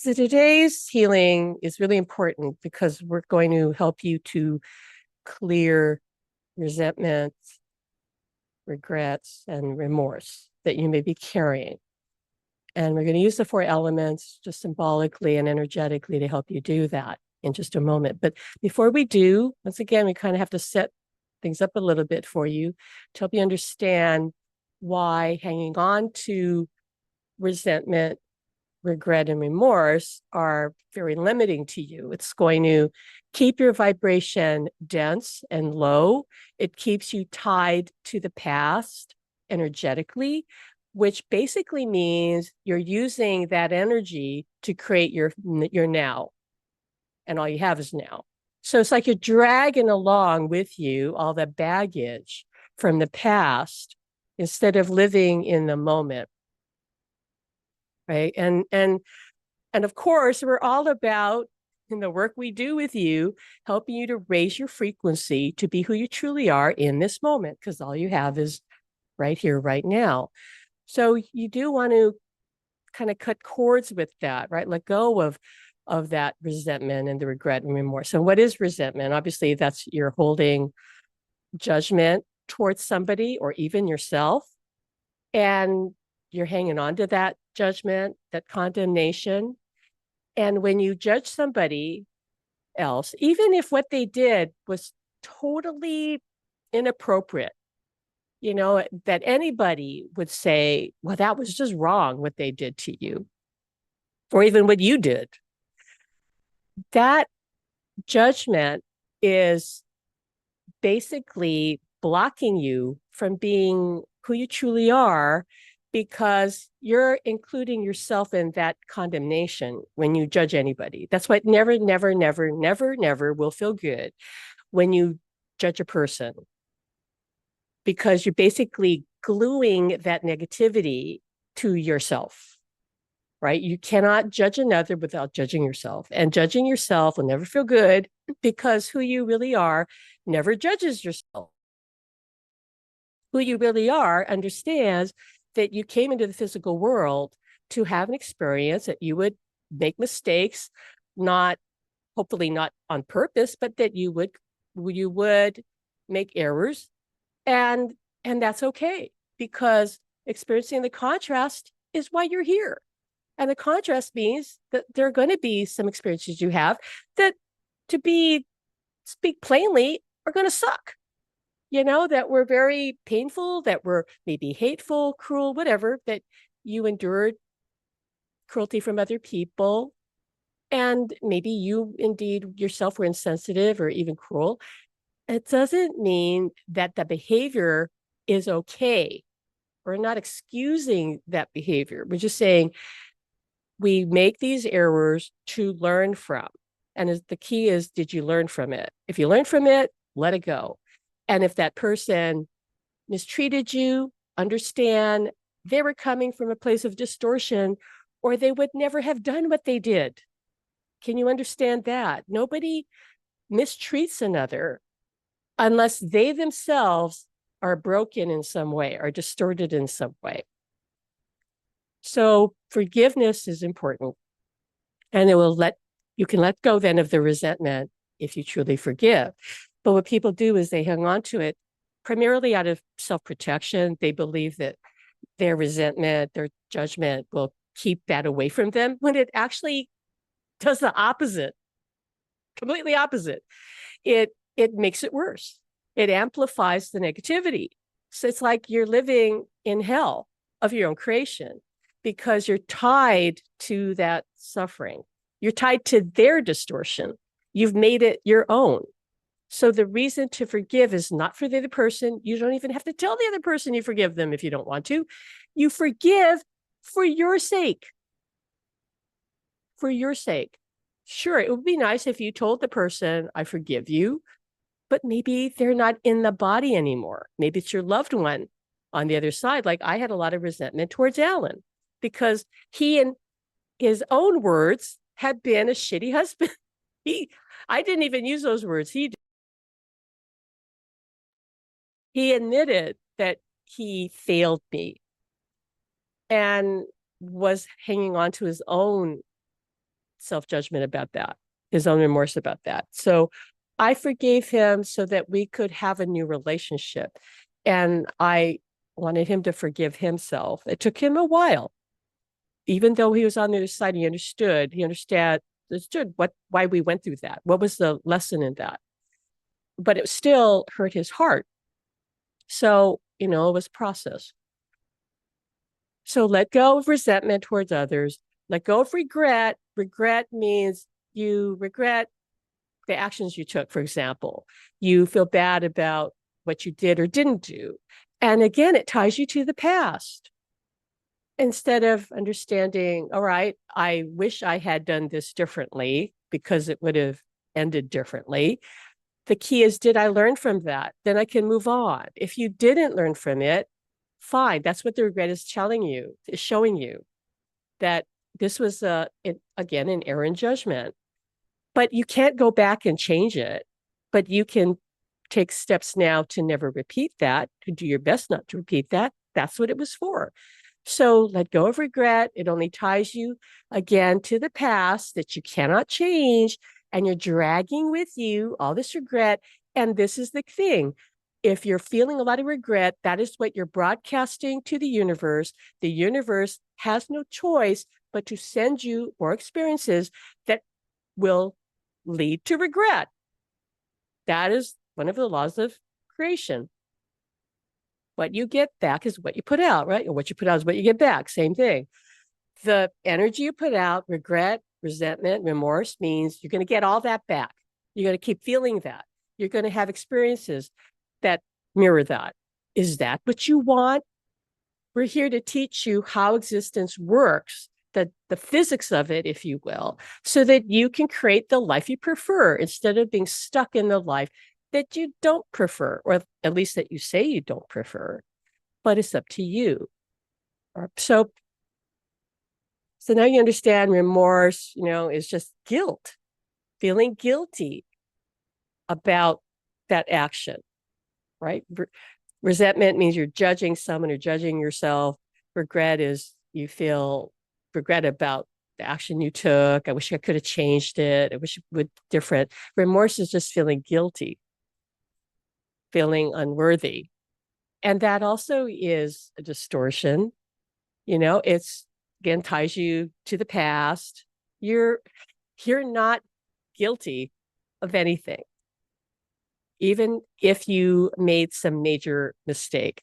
So today's healing is really important because we're going to help you to clear resentment, regrets, and remorse that you may be carrying. And we're going to use the four elements just symbolically and energetically to help you do that in just a moment. But before we do, once again, we kind of have to set things up a little bit for you to help you understand why hanging on to resentment, regret, and remorse are very limiting to you. It's going to keep your vibration dense and low. It keeps you tied to the past energetically, which basically means you're using that energy to create your now, and all you have is now. So it's like you're dragging along with you all the baggage from the past instead of living in the moment. Right. And of course, we're all about, in the work we do with you, helping you to raise your frequency to be who you truly are in this moment, because all you have is right here, right now. So you do want to kind of cut cords with that, right? Let go of that resentment and the regret and remorse. And what is resentment? Obviously, that's you're holding judgment towards somebody or even yourself. And you're hanging on to that judgment, that condemnation. And when you judge somebody else, even if what they did was totally inappropriate, that anybody would say, well, that was just wrong what they did to you, or even what you did. That judgment is basically blocking you from being who you truly are, because you're including yourself in that condemnation when you judge anybody. That's why never, never, never, never, never will feel good when you judge a person, because you're basically gluing that negativity to yourself, right? You cannot judge another without judging yourself. And judging yourself will never feel good, because who you really are never judges yourself. Who you really are understands that you came into the physical world to have an experience, that you would make mistakes, not hopefully not on purpose, but that you would make errors, and that's okay, because experiencing the contrast is why you're here. And the contrast means that there are going to be some experiences you have that, speak plainly, are going to suck. That were very painful, that were maybe hateful, cruel, whatever, that you endured cruelty from other people. And maybe you indeed yourself were insensitive or even cruel. It doesn't mean that the behavior is okay. We're not excusing that behavior. We're just saying we make these errors to learn from. And the key is, did you learn from it? If you learn from it, let it go. And if that person mistreated you, understand they were coming from a place of distortion, or they would never have done what they did. Can you understand that? Nobody mistreats another unless they themselves are broken in some way, are distorted in some way. So forgiveness is important. And you can let go then of the resentment if you truly forgive. But what people do is they hang on to it primarily out of self-protection. They believe that their resentment, their judgment will keep that away from them, when it actually does the opposite, completely opposite. It makes it worse. It amplifies the negativity. So it's like you're living in hell of your own creation, because you're tied to that suffering. You're tied to their distortion. You've made it your own. So the reason to forgive is not for the other person. You don't even have to tell the other person you forgive them if you don't want to. You forgive for your sake. For your sake. Sure, it would be nice if you told the person, I forgive you, but maybe they're not in the body anymore. Maybe it's your loved one on the other side. Like I had a lot of resentment towards Alan, because he, in his own words, had been a shitty husband. I didn't even use those words. He admitted that he failed me and was hanging on to his own self-judgment about that, his own remorse about that. So I forgave him so that we could have a new relationship. And I wanted him to forgive himself. It took him a while. Even though he was on the other side, he understood why we went through that. What was the lesson in that? But it still hurt his heart. So, it was a process. So let go of resentment towards others. Let go of regret. Regret means you regret the actions you took, for example. You feel bad about what you did or didn't do. And again, it ties you to the past. Instead of understanding, all right, I wish I had done this differently because it would have ended differently. The key is, did I learn from that? Then I can move on. If you didn't learn from it, fine. That's what the regret is telling you, is showing you that this was, again, an error in judgment. But you can't go back and change it. But you can take steps now to never repeat that, to do your best not to repeat that. That's what it was for. So let go of regret. It only ties you again to the past that you cannot change. And you're dragging with you all this regret. And this is the thing. If you're feeling a lot of regret, that is what you're broadcasting to the universe. The universe has no choice but to send you more experiences that will lead to regret. That is one of the laws of creation. What you get back is what you put out, right? Or what you put out is what you get back. Same thing. The energy you put out, regret, resentment, remorse, means you're going to get all that back. You're going to keep feeling that. You're going to have experiences that mirror that. Is that what you want? We're here to teach you how existence works, the physics of it, if you will, so that you can create the life you prefer instead of being stuck in the life that you don't prefer, or at least that you say you don't prefer, but it's up to you. So now you understand remorse, is just guilt, feeling guilty about that action, right? Resentment means you're judging someone or judging yourself. Regret is you feel regret about the action you took. I wish I could have changed it. I wish it would be different. Remorse is just feeling guilty, feeling unworthy. And that also is a distortion. It's, again, ties you to the past. You're not guilty of anything, even if you made some major mistake.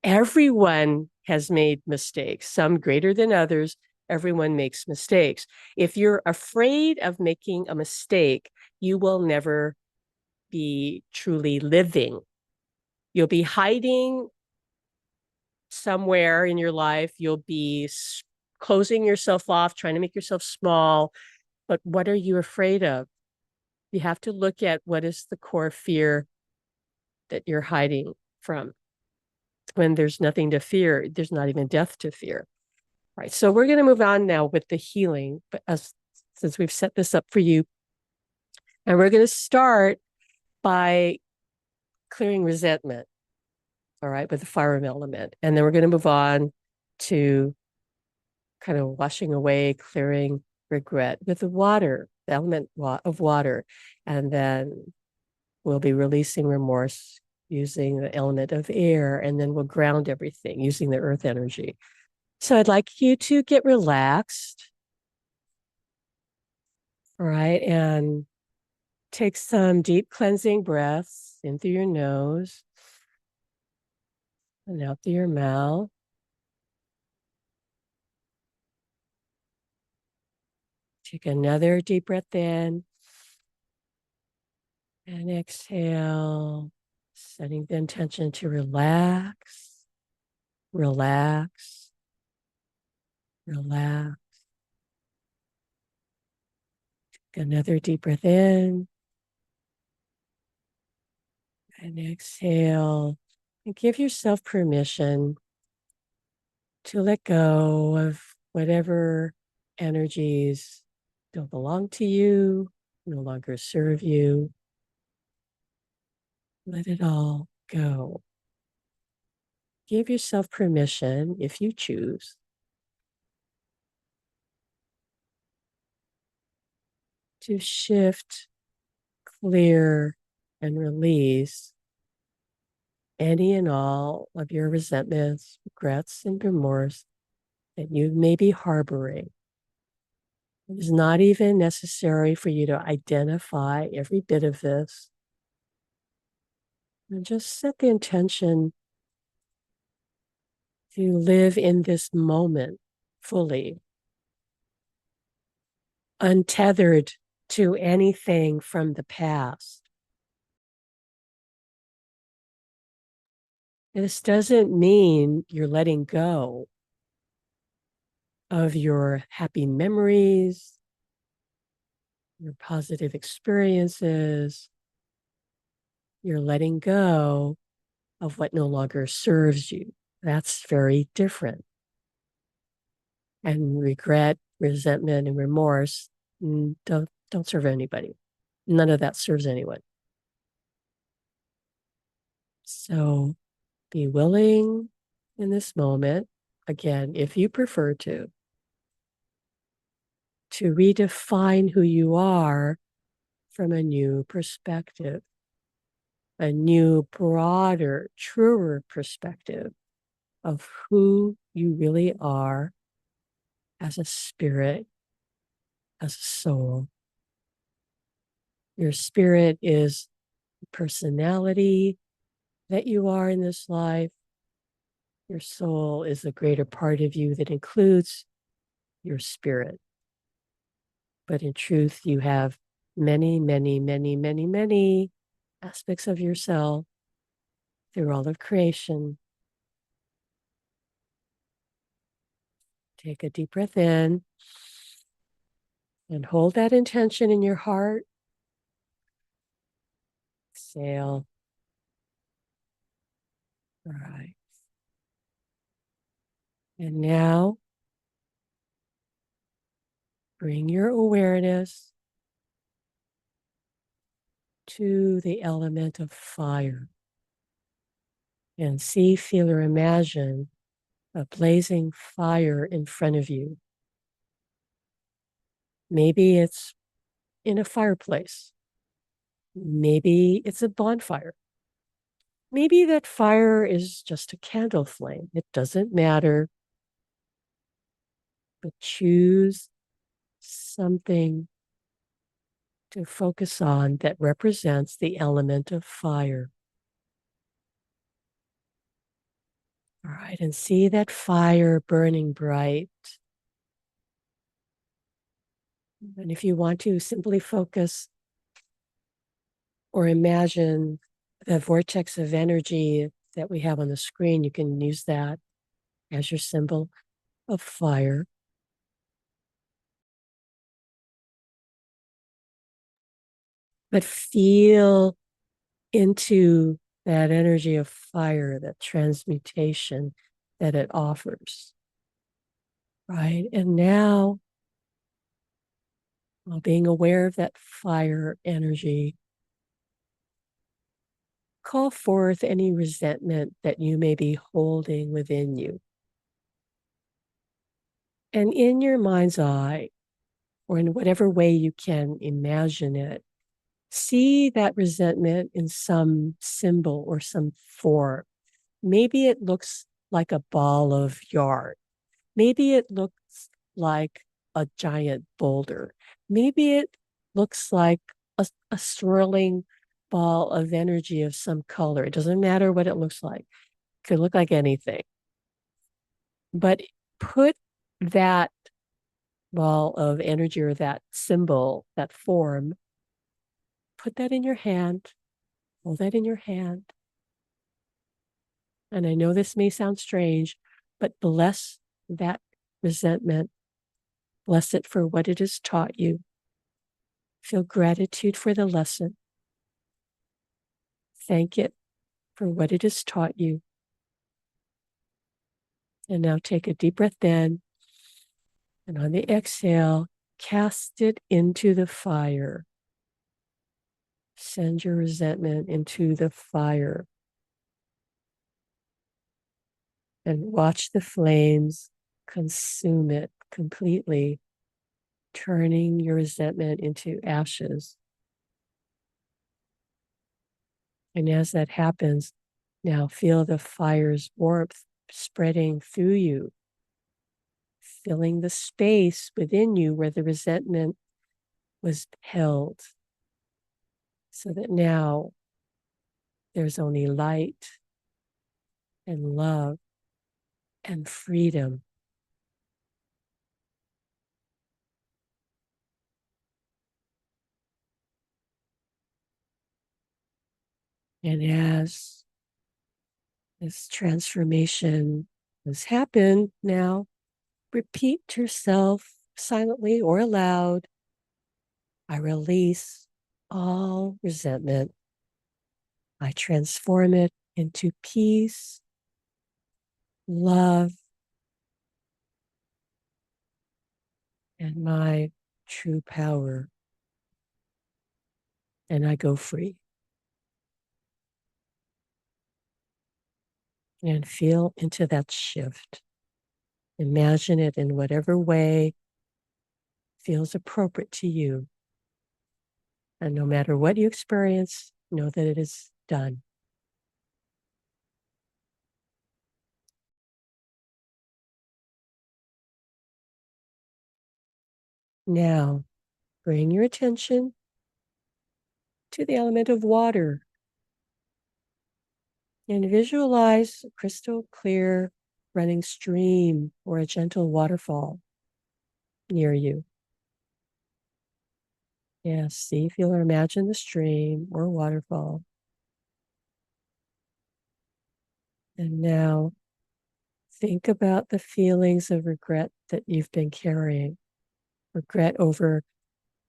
Everyone has made mistakes, some greater than others. Everyone makes mistakes. If you're afraid of making a mistake, you will never be truly living. You'll be hiding somewhere in your life. You'll be closing yourself off, trying to make yourself small. But what are you afraid of? You have to look at what is the core fear that you're hiding from. When there's nothing to fear, there's not even death to fear. Right. So we're going to move on now with the healing, but since we've set this up for you. And we're going to start by clearing resentment, all right, with the fire element. And then we're going to move on to kind of washing away, clearing regret with the water, the element of water. And then we'll be releasing remorse using the element of air, and then we'll ground everything using the earth energy. So I'd like you to get relaxed, all right, and take some deep cleansing breaths in through your nose and out through your mouth. Take another deep breath in and exhale, setting the intention to relax, relax, relax. Take another deep breath in and exhale, and give yourself permission to let go of whatever energies don't belong to you, no longer serve you. Let it all go. Give yourself permission, if you choose, to shift, clear, and release any and all of your resentments, regrets, and remorse that you may be harboring. It is not even necessary for you to identify every bit of this. And just set the intention to live in this moment fully, untethered to anything from the past. This doesn't mean you're letting go of your happy memories, your positive experiences. You're letting go of what no longer serves you. That's very different. And regret, resentment, and remorse don't serve anybody. None of that serves anyone. So be willing in this moment, again, if you prefer to redefine who you are from a new perspective, a new, broader, truer perspective of who you really are as a spirit, as a soul. Your spirit is the personality that you are in this life. Your soul is the greater part of you that includes your spirit. But in truth, you have many, many, many, many, many aspects of yourself through all of creation. Take a deep breath in and hold that intention in your heart. Exhale. All right. And now bring your awareness to the element of fire and see, feel, or imagine a blazing fire in front of you. Maybe it's in a fireplace. Maybe it's a bonfire. Maybe that fire is just a candle flame. It doesn't matter. But choose something to focus on that represents the element of fire. All right, and see that fire burning bright. And if you want to simply focus or imagine the vortex of energy that we have on the screen, you can use that as your symbol of fire. But feel into that energy of fire, that transmutation that it offers. Right? And now, while being aware of that fire energy, call forth any resentment that you may be holding within you. And in your mind's eye, or in whatever way you can imagine it, see that resentment in some symbol or some form. Maybe it looks like a ball of yarn. Maybe it looks like a giant boulder. Maybe it looks like a swirling ball of energy of some color. It doesn't matter what it looks like. It could look like anything. But put that ball of energy or that symbol, that form, put that in your hand, hold that in your hand. And I know this may sound strange, but bless that resentment. Bless it for what it has taught you. Feel gratitude for the lesson. Thank it for what it has taught you. And now take a deep breath in. And on the exhale, cast it into the fire. Send your resentment into the fire. And watch the flames consume it completely, turning your resentment into ashes. And as that happens, now feel the fire's warmth spreading through you, filling the space within you where the resentment was held, so that now there's only light and love and freedom. And as this transformation has happened, now repeat to yourself silently or aloud, I release all resentment. I transform it into peace, love, and my true power. And I go free. And feel into that shift. Imagine it in whatever way feels appropriate to you. And no matter what you experience, know that it is done. Now, bring your attention to the element of water and visualize a crystal clear running stream or a gentle waterfall near you. Yes, see if you'll imagine the stream or waterfall. And now think about the feelings of regret that you've been carrying. Regret over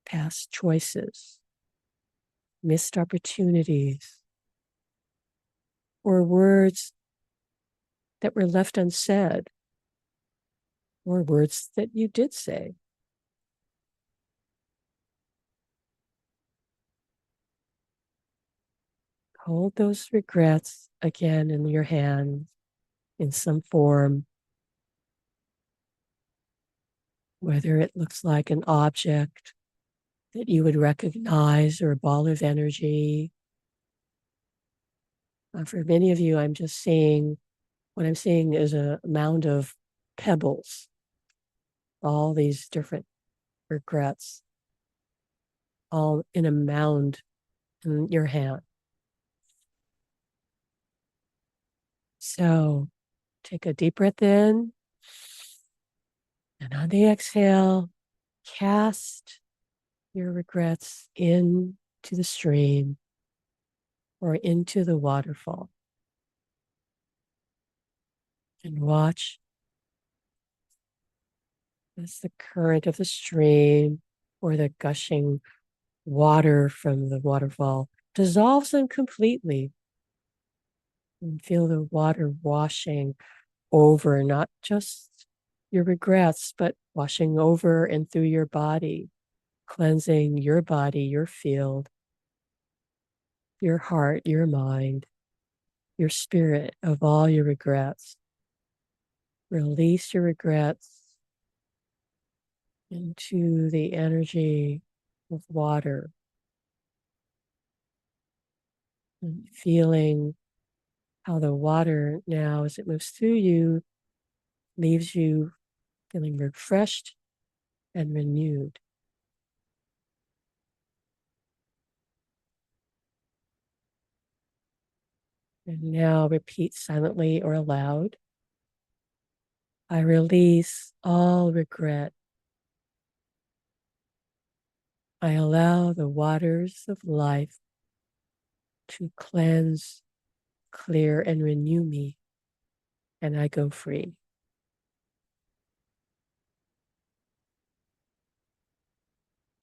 past choices, missed opportunities, or words that were left unsaid, or words that you did say. Hold those regrets again in your hand in some form, whether it looks like an object that you would recognize or a ball of energy. For many of you, I'm just seeing, what I'm seeing is a mound of pebbles, all these different regrets, all in a mound in your hand. So take a deep breath in, and on the exhale, cast your regrets into the stream or into the waterfall. And watch as the current of the stream or the gushing water from the waterfall dissolves them completely. And feel the water washing over not just your regrets, but washing over and through your body, cleansing your body, your field, your heart, your mind, your spirit of all your regrets. Release your regrets into the energy of water and feeling how the water now, as it moves through you, leaves you feeling refreshed and renewed. And now repeat silently or aloud. I release all regret. I allow the waters of life to cleanse, clear, and renew me, and I go free.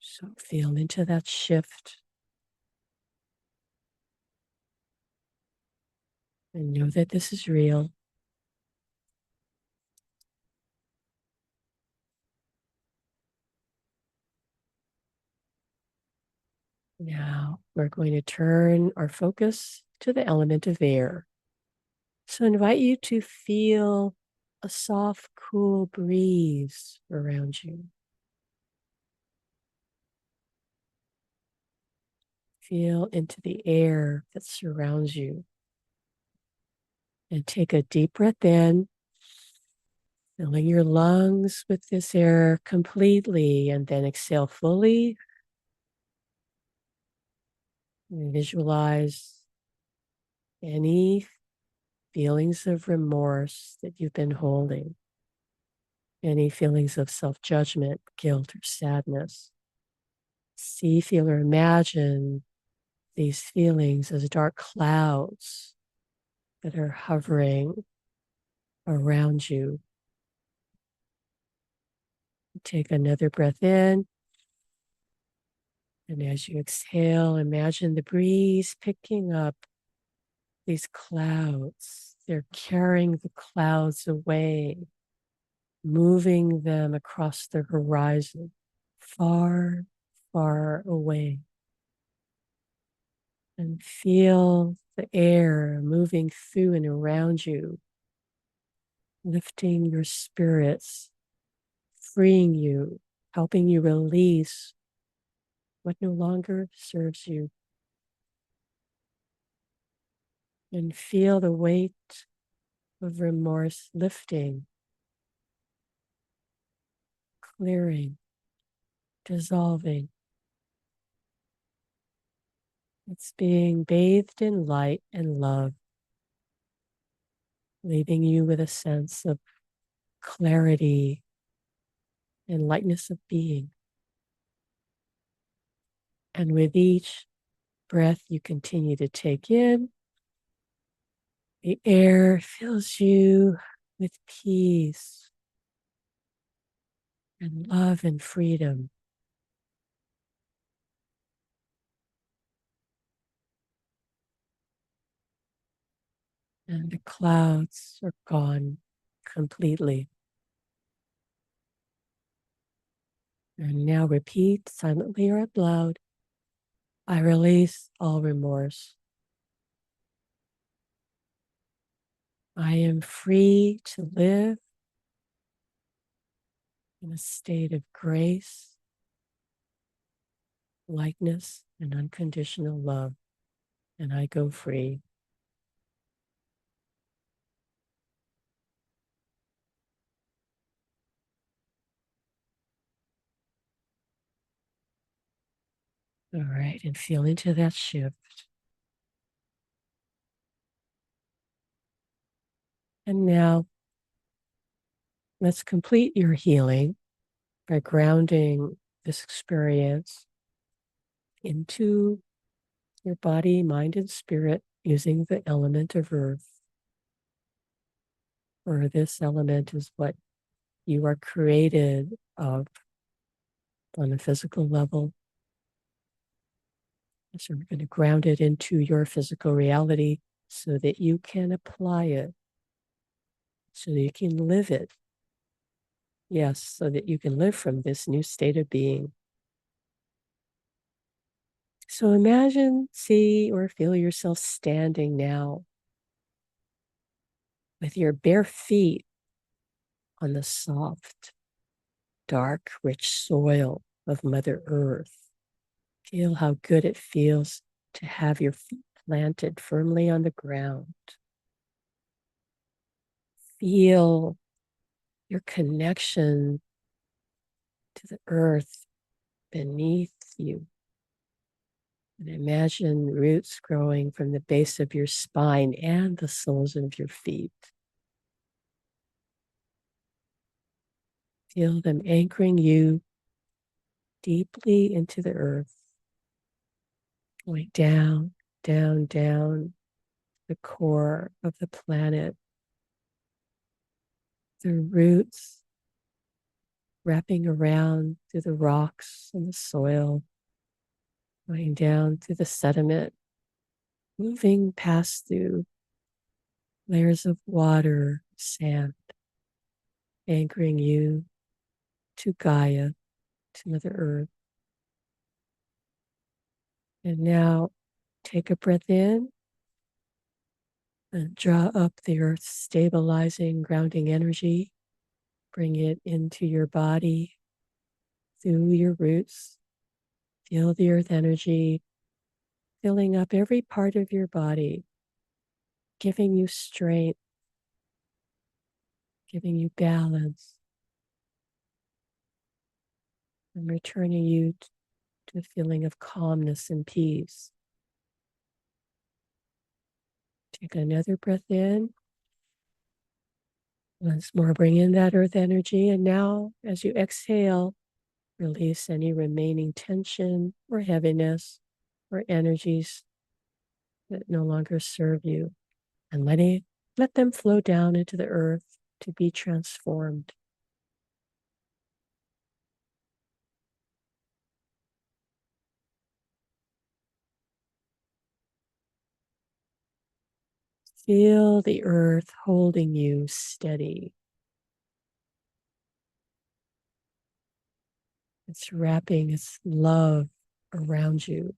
So feel into that shift and know that this is real. Now we're going to turn our focus to the element of air. So I invite you to feel a soft, cool breeze around you. Feel into the air that surrounds you. And take a deep breath in, filling your lungs with this air completely, and then exhale fully. And visualize any feelings of remorse that you've been holding, any feelings of self-judgment, guilt, or sadness. See, feel, or imagine these feelings as dark clouds that are hovering around you. Take another breath in. And as you exhale, imagine the breeze picking up these clouds. They're carrying the clouds away, moving them across the horizon, far, far away. And feel the air moving through and around you, lifting your spirits, freeing you, helping you release what no longer serves you. And feel the weight of remorse lifting, clearing, dissolving. It's being bathed in light and love, leaving you with a sense of clarity and lightness of being. And with each breath you continue to take in, the air fills you with peace and love and freedom. And the clouds are gone completely. And now repeat silently or out loud, I release all remorse. I am free to live in a state of grace, lightness, and unconditional love. And I go free. All right, and feel into that shift. And now let's complete your healing by grounding this experience into your body, mind, and spirit using the element of earth. For this element is what you are created of on a physical level. So we're going to ground it into your physical reality so that you can apply it, so that you can live it. Yes, so that you can live from this new state of being. So imagine, see, or feel yourself standing now with your bare feet on the soft, dark, rich soil of Mother Earth. Feel how good it feels to have your feet planted firmly on the ground. Feel your connection to the earth beneath you. And imagine roots growing from the base of your spine and the soles of your feet. Feel them anchoring you deeply into the earth, going down, down, down the core of the planet. The roots wrapping around through the rocks and the soil, going down through the sediment, moving past through layers of water, sand, anchoring you to Gaia, to Mother Earth. And now take a breath in and draw up the earth's stabilizing, grounding energy. Bring it into your body through your roots. Feel the earth energy filling up every part of your body, giving you strength, giving you balance, and returning you to a feeling of calmness and peace. Take another breath in. Once more, bring in that earth energy. And now, as you exhale, release any remaining tension or heaviness or energies that no longer serve you. And let them flow down into the earth to be transformed. Feel the earth holding you steady. It's wrapping its love around you.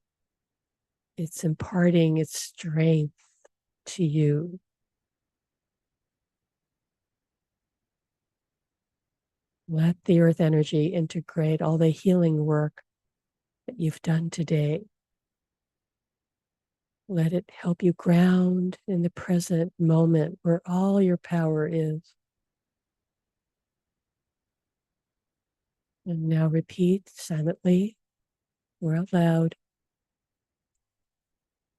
It's imparting its strength to you. Let the earth energy integrate all the healing work that you've done today. Let it help you ground in the present moment where all your power is. And now repeat silently or out loud.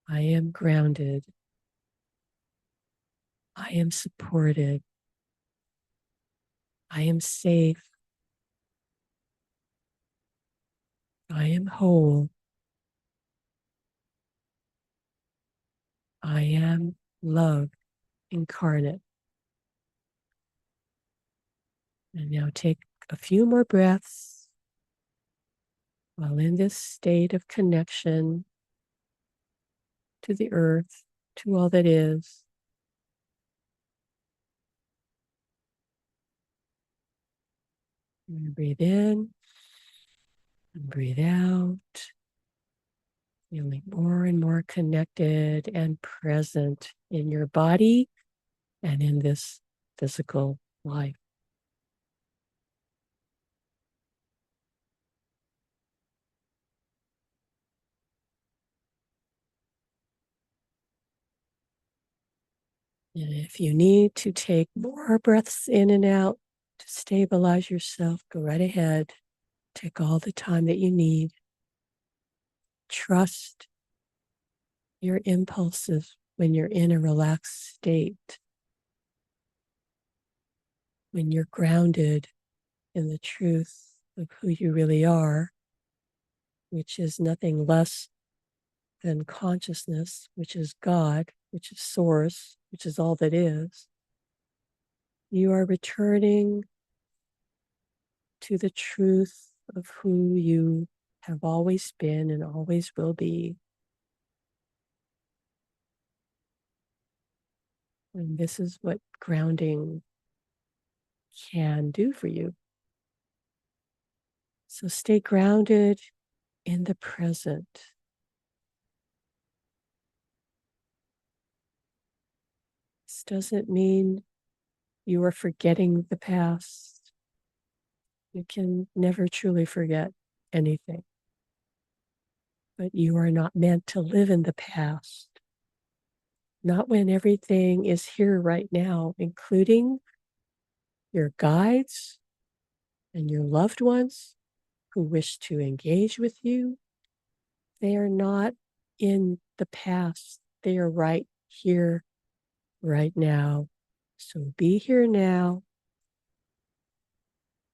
I am grounded. I am supported. I am safe. I am whole. I am love incarnate. And now take a few more breaths while in this state of connection to the earth, to all that is. And breathe in and breathe out, feeling more and more connected and present in your body and in this physical life. And if you need to take more breaths in and out to stabilize yourself, go right ahead. Take all the time that you need. Trust your impulses when you're in a relaxed state, when you're grounded in the truth of who you really are, which is nothing less than consciousness, which is God, which is source, which is all that is. You are returning to the truth of who you have always been and always will be. And this is what grounding can do for you. So stay grounded in the present. This doesn't mean you are forgetting the past. You can never truly forget anything. But you are not meant to live in the past. Not when everything is here right now, including your guides and your loved ones who wish to engage with you. They are not in the past. They are right here, right now. So be here now,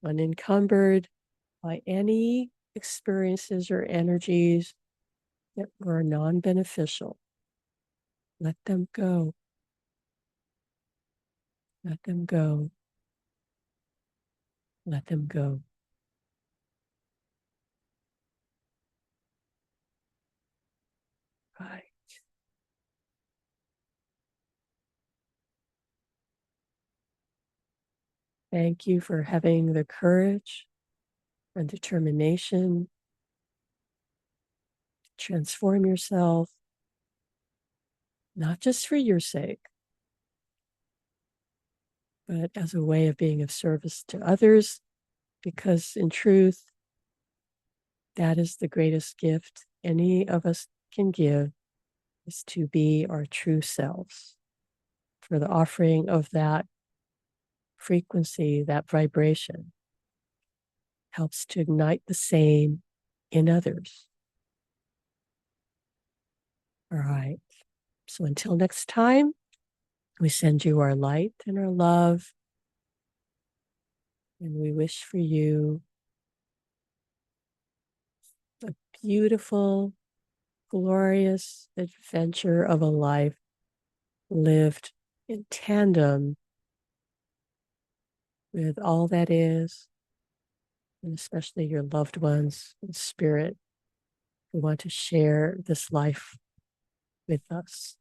unencumbered by any experiences or energies that were non-beneficial. Let them go. Let them go. Let them go. Right. Thank you for having the courage and determination to transform yourself, not just for your sake, but as a way of being of service to others, because in truth, that is the greatest gift any of us can give is to be our true selves. For the offering of that frequency, that vibration, helps to ignite the same in others. All right. So until next time, we send you our light and our love. And we wish for you a beautiful, glorious adventure of a life lived in tandem with all that is, and especially your loved ones in spirit who want to share this life with us.